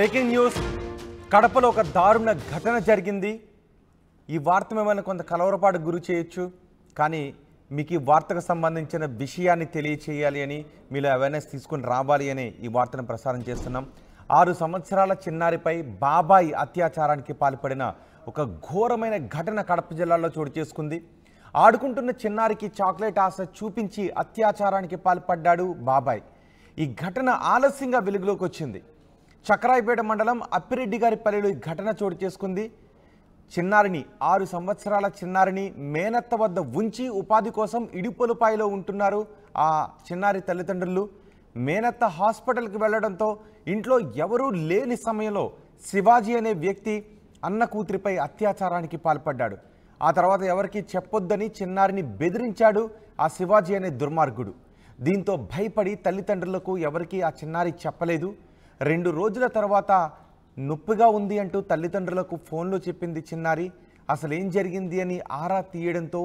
Breaking news కడపలో ఒక దారుణ ఘటన జరిగింది। ఈ వార్త మిమ్మల్ని కొంత కలవరపాటుకు గురి చేయొచ్చు, కానీ మీకు ఈ వార్తకు సంబంధించిన విషయాన్ని తెలియచేయాలి అని, మీలో అవేర్నెస్ తీసుకొని రావాలి అని ఈ వార్తను ప్రసారం చేస్తున్నాం। 6 సంవత్సరాల చిన్నారిపై బాబాయి అత్యాచారానికి పాల్పడిన ఒక ఘోరమైన ఘటన కడప జిల్లాలో చోటు చేసుకుంది। ఆడుకుంటున్న చిన్నారికి చాక్లెట్ ఆశ చూపించి అత్యాచారానికి పాల్పడ్డాడు బాబాయ్। ఈ ఘటన ఆలస్యంగా వెలుగులోకి వచ్చింది। చక్రాయపేట మండలం అప్పిరెడ్డి గారి పల్లెలో ఈ ఘటన చోటు చేసుకుంది। చిన్నారిని 6 సంవత్సరాల చిన్నారిని మేనత్త వద్ద ఉంచి ఉపాధి కోసం ఇడుపులపాయలో ఉంటున్నారు ఆ చిన్నారి తల్లిదండ్రులు। మేనత్త హాస్పిటల్కి వెళ్లడంతో ఇంట్లో ఎవరూ లేని సమయంలో శివాజీ అనే వ్యక్తి అన్న కూతురిపై అత్యాచారానికి పాల్పడ్డాడు। ఆ తర్వాత ఎవరికి చెప్పొద్దని చిన్నారిని బెదిరించాడు ఆ శివాజీ అనే దుర్మార్గుడు। దీంతో భయపడి తల్లిదండ్రులకు ఎవరికి ఆ చిన్నారి చెప్పలేదు। 2 రోజుల తర్వాత నొప్పిగా ఉంది అంటూ తల్లిదండ్రులకు ఫోన్లో చెప్పింది చిన్నారి। అసలు ఏం జరిగింది అని ఆరా తీయడంతో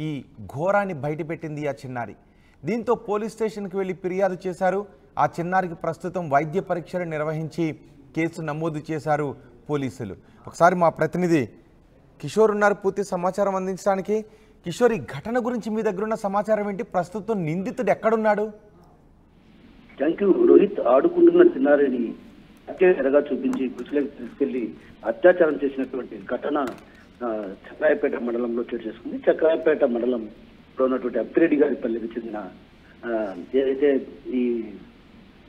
ఈ ఘోరాన్ని బయటపెట్టింది ఆ చిన్నారి। దీంతో పోలీస్ స్టేషన్కి వెళ్ళి ఫిర్యాదు చేశారు। ఆ చిన్నారికి ప్రస్తుతం వైద్య పరీక్షలు నిర్వహించి కేసు నమోదు చేశారు పోలీసులు। ఒకసారి మా ప్రతినిధి కిషోర్ ఉన్నారు పూర్తి సమాచారం అందించడానికి। కిషోర్, ఈ ఘటన గురించి మీ దగ్గర ఉన్న సమాచారం ఏంటి? ప్రస్తుతం నిందితుడు ఎక్కడున్నాడు? Thank you Rohit. ఆడుకుంటున్న చిన్నారిని ఎరగా చూపించి గుడిసెలకు తీసుకెళ్లి అత్యాచారం చేసినటువంటి ఘటన చక్రాయపేట మండలంలో చోటు చేసుకుంది। చక్రాయపేట మండలంలో ఉన్నటువంటి అప్పిరెడ్డి గారి పల్లెకి చెందిన ఏదైతే ఈ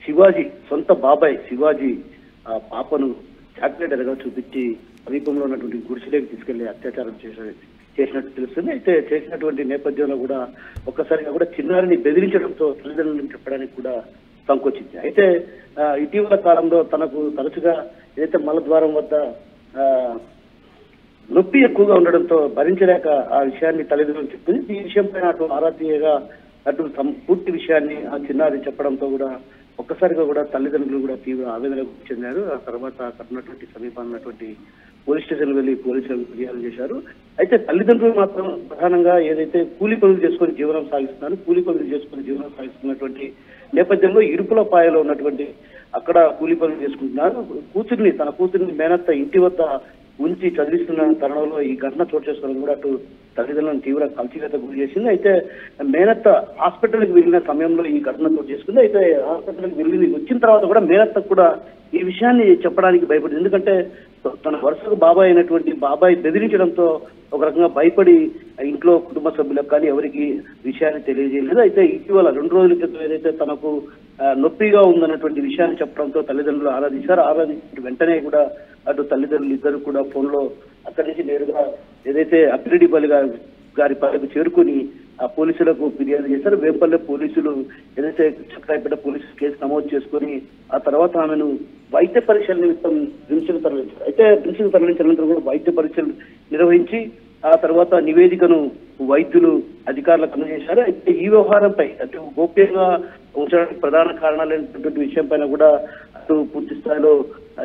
శివాజీ సొంత బాబాయ్ శివాజీ ఆ పాపను చాక్లెట్ ఎరగా చూపించి సమీపంలో ఉన్నటువంటి గుడిసెలకు తీసుకెళ్లి అత్యాచారం చేసినట్టు తెలుస్తుంది। అయితే చేసినటువంటి నేపథ్యంలో కూడా ఒక్కసారిగా కూడా చిన్నారిని బెదిరించడంతో తల్లిదండ్రులను చెప్పడానికి కూడా సంకోచింది। అయితే ఇటీవల కాలంలో తనకు తరచుగా ఏదైతే మలద్వారం వద్ద నొప్పి ఎక్కువగా ఉండడంతో భరించలేక ఆ విషయాన్ని తల్లిదండ్రులు చెప్పింది। ఈ విషయంపైన అటు ఆరా తీయగా అటు పూర్తి విషయాన్ని ఆ చిన్నారి చెప్పడంతో కూడా ఒక్కసారిగా కూడా తల్లిదండ్రులు కూడా తీవ్ర ఆవేదనకు చెందారు। ఆ తర్వాత అక్కడ ఉన్నటువంటి సమీపంలో ఉన్నటువంటి పోలీస్ స్టేషన్ వెళ్లి పోలీసులకు ఫిర్యాదు చేశారు। అయితే తల్లిదండ్రులు మాత్రం ప్రధానంగా ఏదైతే కూలీ పనులు చేసుకుని జీవనం సాగిస్తున్నారు, కూలీ పనులు చేసుకుని జీవనం సాగిస్తున్నటువంటి నేపథ్యంలో ఇరుపులపాయలో ఉన్నటువంటి అక్కడ కూలీ పనులు చేసుకుంటున్నారు। తన కూతురిని మేనత్త ఇంటి వద్ద ఉంచి చదివిస్తున్న తరుణంలో ఈ ఘటన చోటు చేసుకోవడం కూడా అటు తల్లిదండ్రులను తీవ్ర కలిసివేత గురి చేసింది। అయితే మేనత్త హాస్పిటల్కి వెళ్ళిన సమయంలో ఈ ఘటన చోటు చేసుకుంది। అయితే హాస్పిటల్కి వెళ్ళి వచ్చిన తర్వాత కూడా మేనత్త కూడా ఈ విషయాన్ని చెప్పడానికి భయపడింది। ఎందుకంటే తన వరుసకు బాబాయ్ అయినటువంటి బాబాయ్ బెదిరించడంతో ఒక రకంగా భయపడి ఇంట్లో కుటుంబ సభ్యులకు కానీ ఎవరికి విషయాన్ని తెలియజేయలేదు। అయితే ఇటీవల 2 రోజుల క్రితం ఏదైతే తనకు నొప్పిగా ఉందన్నటువంటి విషయాన్ని చెప్పడంతో తల్లిదండ్రులు ఆరాధించిన వెంటనే కూడా అటు తల్లిదండ్రులు ఇద్దరు కూడా ఫోన్లో అక్కడి నుంచి నేరుగా ఏదైతే అప్పిరెడ్డి గారి పల్లెకు చేరుకుని ఆ పోలీసులకు ఫిర్యాదు చేశారు। వేంపల్లె పోలీసులు ఏదైతే చక్రాయపేట పోలీసులు కేసు నమోదు చేసుకుని ఆ తర్వాత ఆమెను వైద్య పరీక్షల నిమిత్తం రిమ్స్కు తరలించారు। అయితే రిమ్స్కు తరలించినందుకు కూడా వైద్య పరీక్షలు నిర్వహించి ఆ తర్వాత నివేదికను వైద్యులు అధికారులకు అందజేశారు। అయితే ఈ వ్యవహారంపై అటు గోప్యంగా ఉంచడానికి ప్రధాన కారణాలైనటువంటి విషయం పైన కూడా అటు పూర్తి స్థాయిలో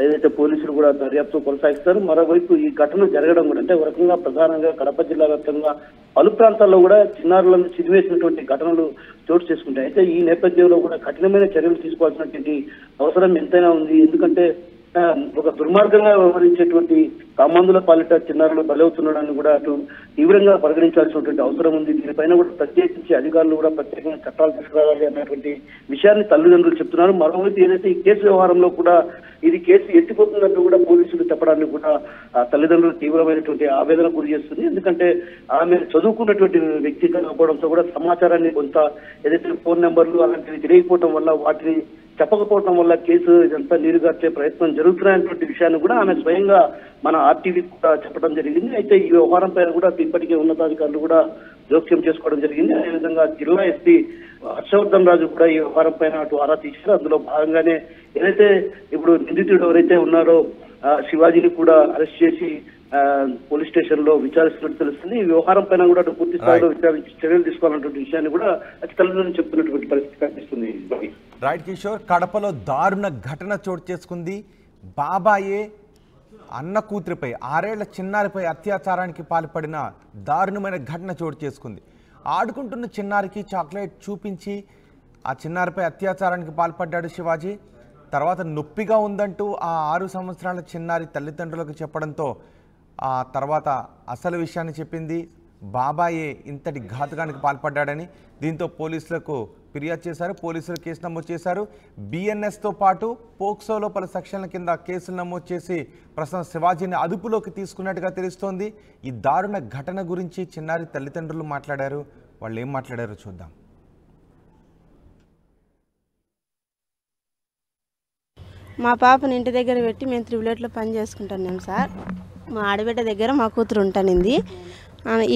ఏదైతే పోలీసులు కూడా దర్యాప్తు కొనసాగిస్తారు। మరోవైపు ఈ ఘటన జరగడం కూడా అంటే ఒక రకంగా ప్రధానంగా కడప జిల్లా వ్యాప్తంగా పలు ప్రాంతాల్లో కూడా చిన్నారులను చిదివేసినటువంటి ఘటనలు చోటు చేసుకుంటాయి। అయితే ఈ నేపథ్యంలో కూడా కఠినమైన చర్యలు తీసుకోవాల్సినటువంటి అవసరం ఎంతైనా ఉంది। ఎందుకంటే ఒక దుర్మార్గంగా వ్యవహరించేటువంటి కామాంధుల పాలిట చిన్నారులు బలవుతున్నాడని కూడా అటు తీవ్రంగా పరిగణించాల్సినటువంటి అవసరం ఉంది। దీనిపైన కూడా ప్రత్యేకించి అధికారులు కూడా ప్రత్యేకంగా చట్టాలు తీసుకురావాలి అన్నటువంటి విషయాన్ని తల్లిదండ్రులు చెప్తున్నారు। మరోవైపు ఏదైతే ఈ కేసు వ్యవహారంలో కూడా ఇది కేసు ఎత్తిపోతున్నట్టు కూడా పోలీసులు చెప్పడానికి కూడా తల్లిదండ్రులు తీవ్రమైనటువంటి ఆవేదన గురి చేస్తుంది। ఎందుకంటే ఆమె చదువుకున్నటువంటి వ్యక్తి కాకపోవడంతో కూడా సమాచారాన్ని కొంత ఏదైతే ఫోన్ నెంబర్లు అలాంటివి తెలియకపోవడం వల్ల వాటిని చెప్పకపోవడం వల్ల కేసు ఇదంతా నీరుగార్చే ప్రయత్నం జరుగుతున్నటువంటి విషయాన్ని కూడా ఆమె స్వయంగా మన ఆర్టీవీ కూడా చెప్పడం జరిగింది। అయితే ఈ వ్యవహారం పైన కూడా ఇప్పటికే ఉన్నతాధికారులు కూడా జోక్యం చేసుకోవడం జరిగింది। అదేవిధంగా జిల్లా ఎస్పీ హర్షవర్ధన్ రాజు కూడా ఈ వ్యవహారం పైన అటు ఆరా తీశారు। అందులో భాగంగానే ఏదైతే ఇప్పుడు నిందితుడు ఎవరైతే ఉన్నారో శివాజీని కూడా అరెస్ట్ చేసి పోలీస్ స్టేషన్ లో విచారిస్తున్నట్టు తెలుస్తుంది। ఈ వ్యవహారం పైన కూడా అటు పూర్తి స్థాయిలో విచారించి చర్యలు తీసుకోవాలన్నటువంటి విషయాన్ని కూడా అతి తల్లిదండ్రులు చెప్తున్నటువంటి పరిస్థితి కనిపిస్తుంది। రైట్ కిషోర్, కడపలో దారుణ ఘటన చోటు చేసుకుంది। బాబాయే అన్న కూతురిపై 6 ఏళ్ల చిన్నారిపై అత్యాచారానికి పాల్పడిన దారుణమైన ఘటన చోటు చేసుకుంది। ఆడుకుంటున్న చిన్నారికి చాక్లెట్ చూపించి ఆ చిన్నారిపై అత్యాచారానికి పాల్పడ్డాడు శివాజీ। తర్వాత నొప్పిగా ఉందంటూ ఆ 6 సంవత్సరాల చిన్నారి తల్లిదండ్రులకు చెప్పడంతో ఆ తర్వాత అసలు విషయాన్ని చెప్పింది. బాబాయే ఇంతటి ఘాతుకానికి పాల్పడ్డాడని. దీంతో పోలీసులకు ఫిర్యాదు చేశారు. పోలీసులు కేసు నమోదు చేశారు. బిఎన్ఎస్తో పాటు పోక్సోలో పలు సెక్షన్ల కింద కేసులు నమోదు చేసి ప్రస్తుతం శివాజీని అదుపులోకి తీసుకున్నట్టుగా తెలుస్తోంది. ఈ దారుణ ఘటన గురించి చిన్నారి తల్లిదండ్రులు మాట్లాడారు. వాళ్ళు ఏం మాట్లాడారో చూద్దాం. మా పాపని ఇంటి దగ్గర పెట్టి మేము త్రిబులెట్లో పని చేసుకుంటున్నాం సార్. మా ఆడబిడ్డ దగ్గర మా కూతురు ఉంటానింది,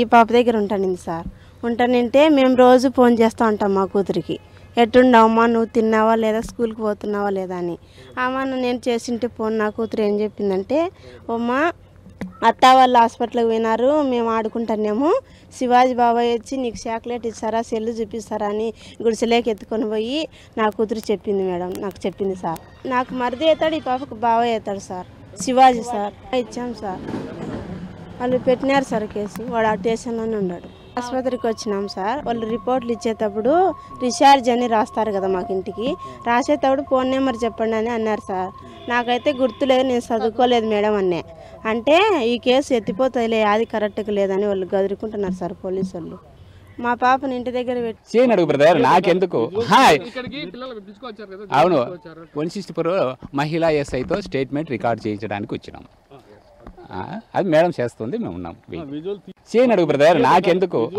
ఈ పాప దగ్గర ఉంటానింది సార్. ఉంటానంటే మేము రోజు ఫోన్ చేస్తూ ఉంటాం మా కూతురికి, ఎట్టుండవమ్మా, నువ్వు తిన్నావా లేదా, స్కూల్కి పోతున్నావా లేదా అని. నేను చేసింటే ఫోన్ నా కూతురు ఏం చెప్పిందంటే, అమ్మా అత్త వాళ్ళు హాస్పిటల్కి పోయినారు, మేము ఆడుకుంటున్నాము, శివాజీ బాబాయ్ వచ్చి నీకు చాక్లెట్ ఇస్తారా, సెల్లు చూపిస్తారా అని గుడిసెలేకి ఎత్తుకొని పోయి నా కూతురు చెప్పింది మేడం, నాకు చెప్పింది సార్. నాకు మరిది అవుతాడు, ఈ పాపకు బాబాయ్ అవుతాడు సార్. శివాజీ సార్ ఇచ్చాం సార్. వాళ్ళు పెట్టినారు సార్ కేసు, వాడు ఆ స్టేషన్లోనే ఉన్నాడు. ఆసుపత్రికి వచ్చినాం సార్. వాళ్ళు రిపోర్ట్లు ఇచ్చేటప్పుడు రీఛార్జ్ అని రాస్తారు కదా మాకు ఇంటికి, రాసేటప్పుడు ఫోన్ నెంబర్ చెప్పండి అని అన్నారు సార్. నాకైతే గుర్తులేదు, నేను చదువుకోలేదు మేడం అన్నే. అంటే ఈ కేసు ఎత్తిపోతాయిలే, అది కరెక్ట్గా లేదని వాళ్ళు గదురుకుంటున్నారు సార్ పోలీసు వాళ్ళు. మా పాపని ఇంటి దగ్గర పెట్టి అడుగు బ్రదర్, నాకెందుకు. అవును, 164 మహిళా ఎస్ఐతో స్టేట్మెంట్ రికార్డ్ చేయించడానికి వచ్చినాం. అది మేడం చేస్తుంది, మేము ఉన్నాం. అడుగు బ్రదర్, నాకెందుకు.